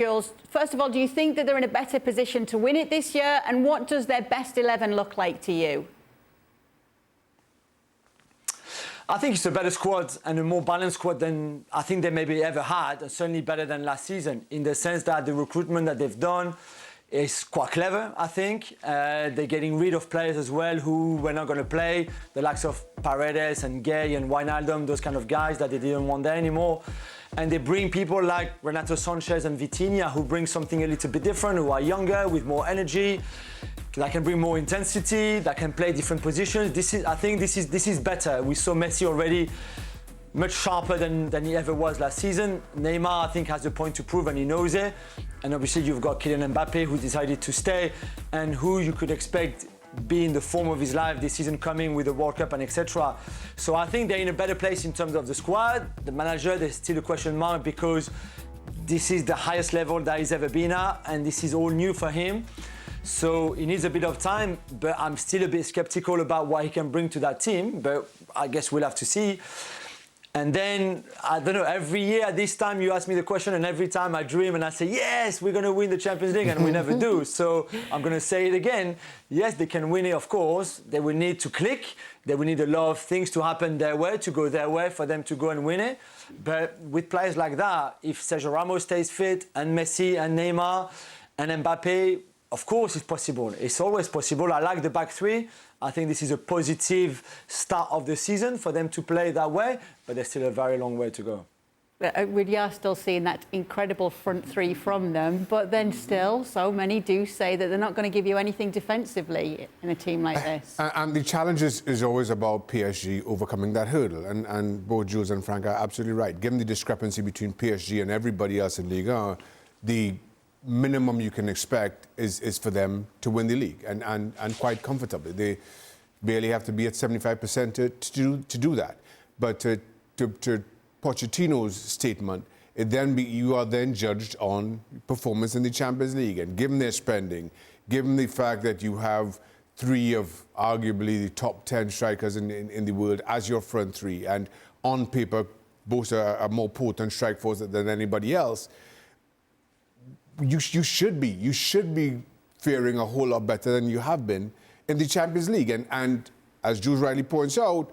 Jules, first of all, do you think that they're in a better position to win it this year? And what does their best 11 look like to you? I think it's a better squad and a more balanced squad than I think they maybe ever had, and certainly better than last season, in the sense that the recruitment that they've done is quite clever, I think. They're getting rid of players as well who were not going to play, the likes of Paredes and Gay and Wijnaldum, those kind of guys that they didn't want there anymore. And they bring people like Renato Sanchez and Vitinha, who bring something a little bit different, who are younger, with more energy, that can bring more intensity, that can play different positions. I think this is better. We saw Messi already much sharper than he ever was last season. Neymar, I think, has a point to prove, and he knows it. And obviously, you've got Kylian Mbappe, who decided to stay, and who you could expect be in the form of his life this season coming with the World Cup and etc. So I think they're in a better place in terms of the squad. The manager, there's still a question mark because this is the highest level that he's ever been at, and this is all new for him. So he needs a bit of time, but I'm still a bit skeptical about what he can bring to that team, but I guess we'll have to see. And then, I don't know, every year at this time you ask me the question, and every time I dream and I say, yes, we're going to win the Champions League, and we never do. So I'm going to say it again. Yes, they can win it, of course. They will need to click. They will need a lot of things to happen their way, to go their way for them to go and win it. But with players like that, if Sergio Ramos stays fit, and Messi and Neymar and Mbappe, of course it's possible. It's always possible. I like the back three. I think this is a positive start of the season for them to play that way, but there's still a very long way to go. We are still seeing that incredible front three from them, but then still, so many do say that they're not going to give you anything defensively in a team like this. And the challenge is always about PSG overcoming that hurdle, and both Jules and Frank are absolutely right. Given the discrepancy between PSG and everybody else in Ligue, the minimum you can expect is for them to win the league, and quite comfortably. They barely have to be at 75% to do that. But to Pochettino's statement, you are then judged on performance in the Champions League. And given their spending, given the fact that you have three of arguably the top 10 strikers in the world as your front three, and on paper boast a more potent strike force than anybody else, you should be faring a whole lot better than you have been in the Champions League. And as Jules rightly points out,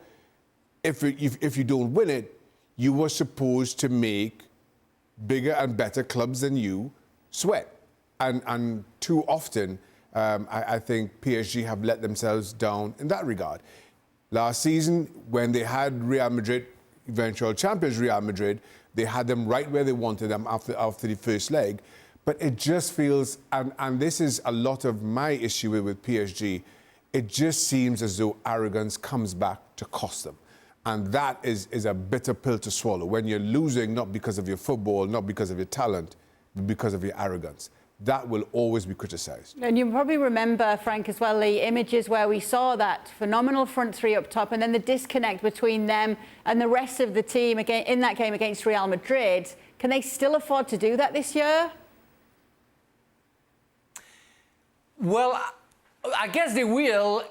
if you don't win it, you were supposed to make bigger and better clubs than you sweat. And too often, I think PSG have let themselves down in that regard. Last season, when they had Real Madrid, eventual champions Real Madrid, they had them right where they wanted them after the first leg. But it just feels, and this is a lot of my issue with PSG, it just seems as though arrogance comes back to cost them. And that is a bitter pill to swallow when you're losing, not because of your football, not because of your talent, but because of your arrogance. That will always be criticised. And you probably remember, Frank, as well, the images where we saw that phenomenal front three up top, and then the disconnect between them and the rest of the team again in that game against Real Madrid. Can they still afford to do that this year? Well, I guess they will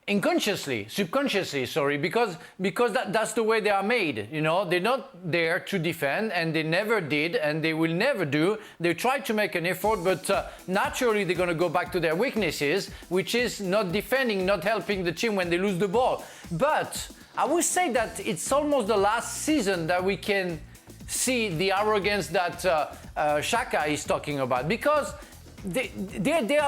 subconsciously, because that's the way they are made. You know, they're not there to defend, and they never did, and they will never do. They try to make an effort, but naturally they're going to go back to their weaknesses, which is not defending, not helping the team when they lose the ball. But I would say that it's almost the last season that we can see the arrogance that Shaka is talking about, because they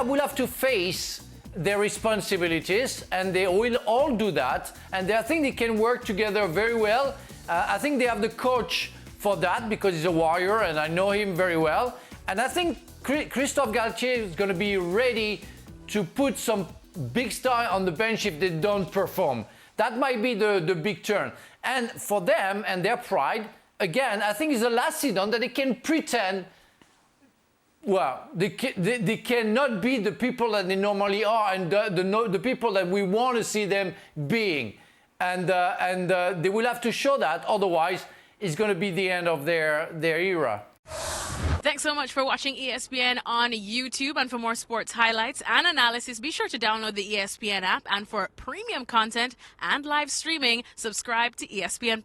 will have to face their responsibilities, and they will all do that, and I think they can work together very well. I think they have the coach for that, because he's a warrior and I know him very well, and I think Christophe Galtier is going to be ready to put some big star on the bench if they don't perform. That might be the big turn, and for them and their pride, again, I think it's the last season that they can pretend. Well, they cannot be the people that they normally are, and the people that we want to see them being. And they will have to show that, otherwise it's going to be the end of their era. Thanks so much for watching ESPN on YouTube. And for more sports highlights and analysis, be sure to download the ESPN app. And for premium content and live streaming, subscribe to ESPN+.